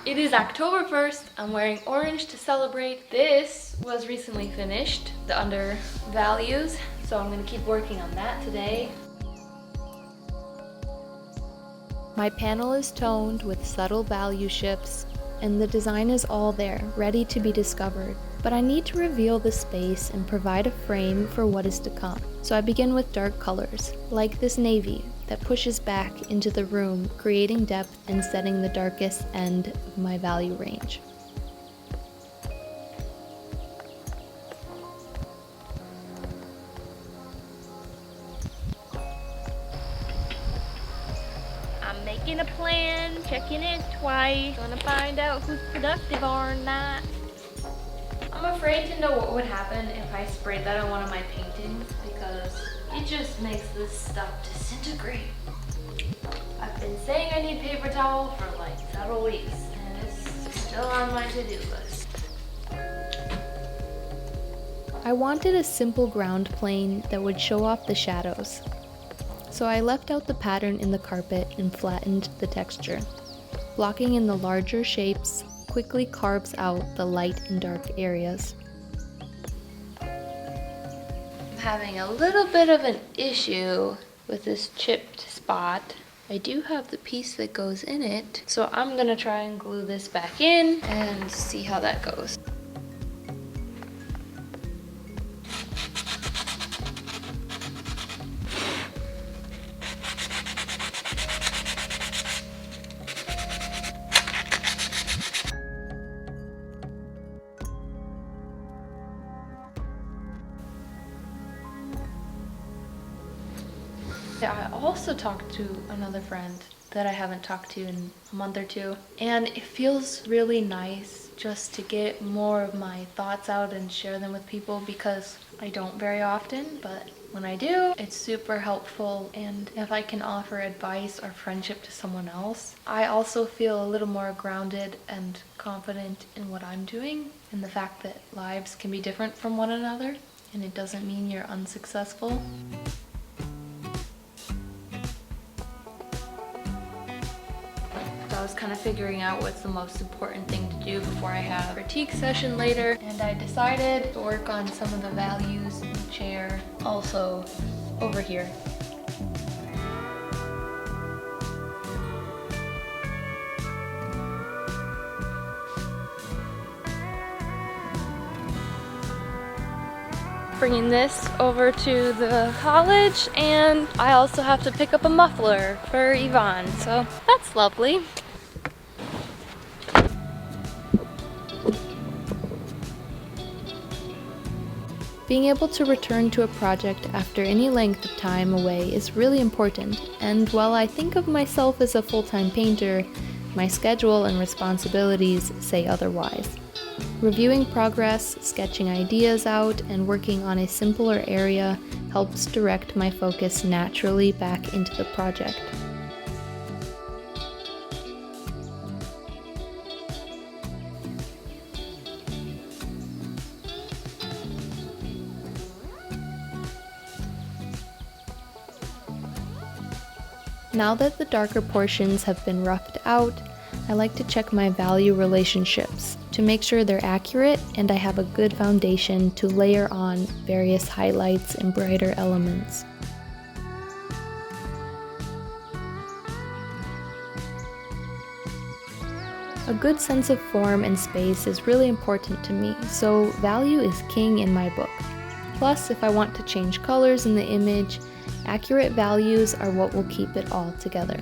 It is October 1st. I'm wearing orange to celebrate. This was recently finished, the under values, so I'm gonna keep working on that today. My panel is toned with subtle value shifts, and the design is all there, ready to be discovered. But I need to reveal the space and provide a frame for what is to come. So I begin with dark colors, like this navy, that pushes back into the room, creating depth and setting the darkest end of my value range. I'm making a plan, checking it twice, gonna find out who's productive or not. I'm afraid to know what would happen if I sprayed that on one of my paintings because it just makes this stuff disintegrate. I've been saying I need paper towel for like several weeks and it's still on my to-do list. I wanted a simple ground plane that would show off the shadows. So I left out the pattern in the carpet and flattened the texture. Blocking in the larger shapes quickly carves out the light and dark areas. I'm having a little bit of an issue with this chipped spot. I do have the piece that goes in it, so I'm gonna try and glue this back in and see how that goes. I also talked to another friend that I haven't talked to in a month or two, and it feels really nice just to get more of my thoughts out and share them with people because I don't very often, but when I do, it's super helpful, and if I can offer advice or friendship to someone else, I also feel a little more grounded and confident in what I'm doing and the fact that lives can be different from one another and it doesn't mean you're unsuccessful. I was kind of figuring out what's the most important thing to do before I have a critique session later, and I decided to work on some of the values in the chair also over here. Bringing this over to the college, and I also have to pick up a muffler for Yvonne, so that's lovely. Being able to return to a project after any length of time away is really important, and while I think of myself as a full-time painter, my schedule and responsibilities say otherwise. Reviewing progress, sketching ideas out, and working on a simpler area helps direct my focus naturally back into the project. Now that the darker portions have been roughed out, I like to check my value relationships to make sure they're accurate and I have a good foundation to layer on various highlights and brighter elements. A good sense of form and space is really important to me, so value is king in my book. Plus, if I want to change colors in the image, accurate values are what will keep it all together.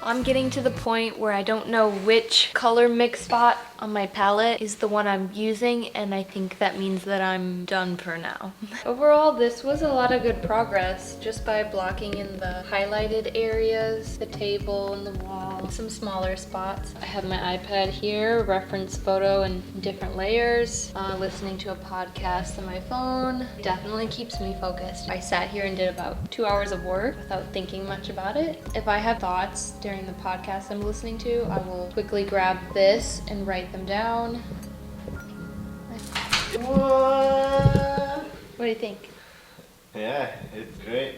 I'm getting to the point where I don't know which color mix spot on my palette is the one I'm using, and I think that means that I'm done for now. Overall, this was a lot of good progress just by blocking in the highlighted areas, the table and the wall, some smaller spots. I have my iPad here, reference photo in different layers, listening to a podcast on my phone. It definitely keeps me focused. I sat here and did about 2 hours of work without thinking much about it. If I have thoughts during the podcast I'm listening to, I will quickly grab this and write them down. What do you think? Yeah, it's great.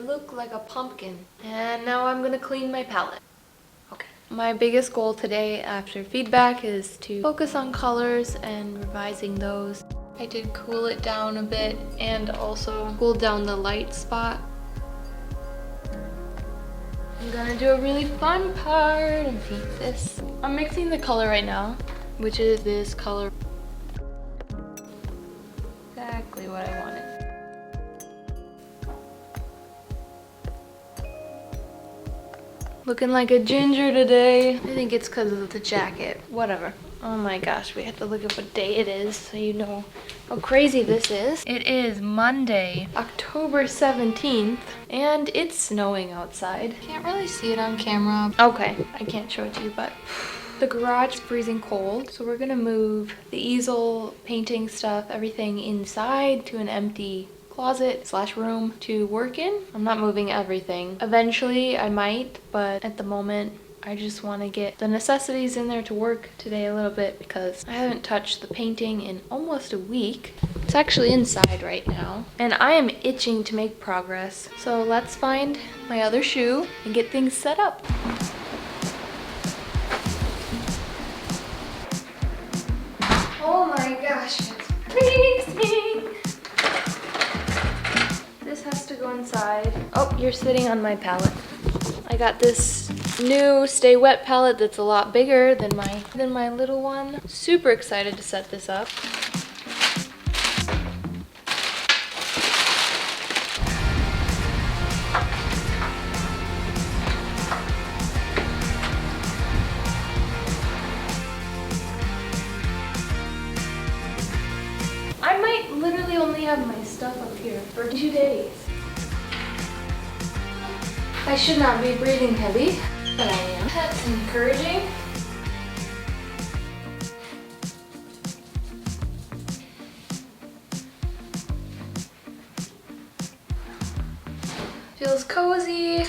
look like a pumpkin. And now I'm gonna clean my palette. Okay. My biggest goal today after feedback is to focus on colors and revising those. I did cool it down a bit and also cool down the light spot. I'm gonna do a really fun part and paint this. I'm mixing the color right now, which is this color. Exactly what I wanted. Looking like a ginger today. I think it's because of the jacket. Whatever. Oh my gosh, we have to look at what day it is so you know how crazy this is. It is Monday, October 17th, and it's snowing outside. Can't really see it on camera. Okay, I can't show it to you, but the garage is freezing cold, so we're gonna move the easel, painting stuff, everything inside to an empty closet slash room to work in. I'm not moving everything. Eventually I might, but at the moment I just want to get the necessities in there to work today a little bit because I haven't touched the painting in almost a week. It's actually inside right now and I am itching to make progress. So let's find my other shoe and get things set up. Oh my gosh, it's freezing! This has to go inside. Oh, you're sitting on my palette. I got this new Stay Wet palette that's a lot bigger than my little one. Super excited to set this up. I might literally only have my stuff up here for 2 days. I should not be breathing heavy, but I am. That's encouraging. Feels cozy,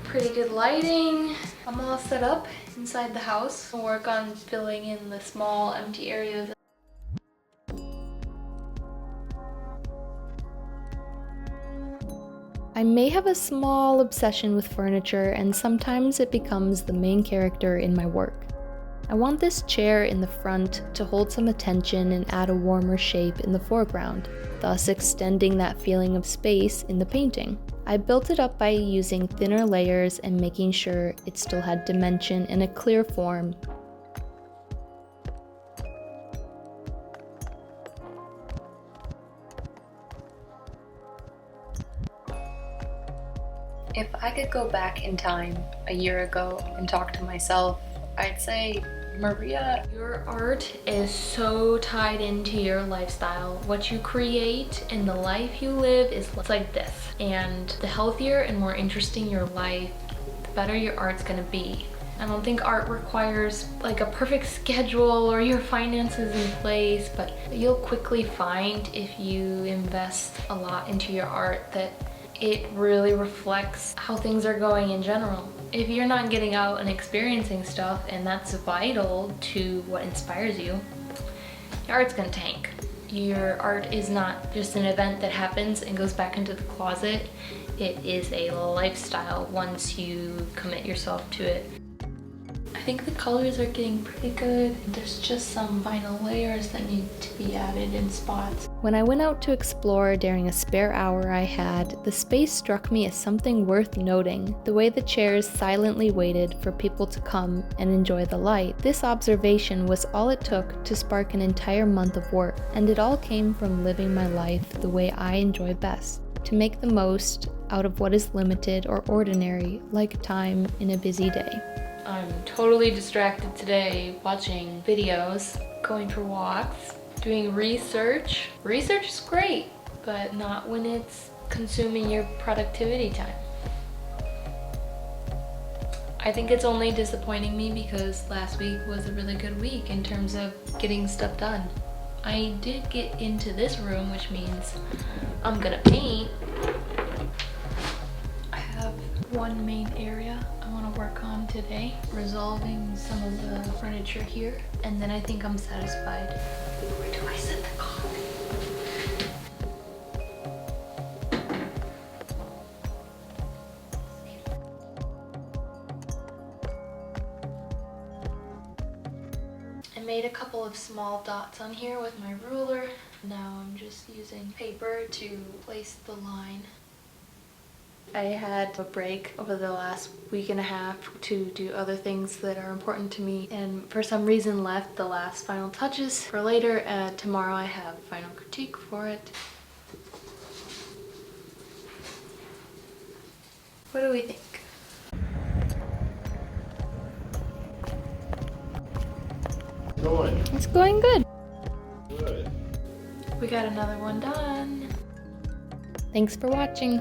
pretty good lighting. I'm all set up inside the house. I'll work on filling in the small empty areas. I may have a small obsession with furniture, and sometimes it becomes the main character in my work. I want this chair in the front to hold some attention and add a warmer shape in the foreground, thus extending that feeling of space in the painting. I built it up by using thinner layers and making sure it still had dimension and a clear form. If I could go back in time a year ago and talk to myself, I'd say, Maria, your art is so tied into your lifestyle. What you create and the life you live is like this. And the healthier and more interesting your life, the better your art's gonna be. I don't think art requires like a perfect schedule or your finances in place, but you'll quickly find if you invest a lot into your art that it really reflects how things are going in general. If you're not getting out and experiencing stuff, and that's vital to what inspires you, your art's gonna tank. Your art is not just an event that happens and goes back into the closet. It is a lifestyle once you commit yourself to it. I think the colors are getting pretty good. There's just some vinyl layers that need to be added in spots. When I went out to explore during a spare hour I had, the space struck me as something worth noting. The way the chairs silently waited for people to come and enjoy the light. This observation was all it took to spark an entire month of work, and it all came from living my life the way I enjoy best. To make the most out of what is limited or ordinary, like time in a busy day. I'm totally distracted today watching videos, going for walks, doing research. Research is great, but not when it's consuming your productivity time. I think it's only disappointing me because last week was a really good week in terms of getting stuff done. I did get into this room, which means I'm gonna paint. I have one main area I want to work on today, resolving some of the furniture here, and then I think I'm satisfied. Where do I set the car? made a couple of small dots on here with my ruler. Now I'm just using paper to place the line. I had a break over the last week and a half to do other things that are important to me, and for some reason left the last final touches for later. Tomorrow I have final critique for it. What do we think? It's going good. Good. We got another one done. Thanks for watching.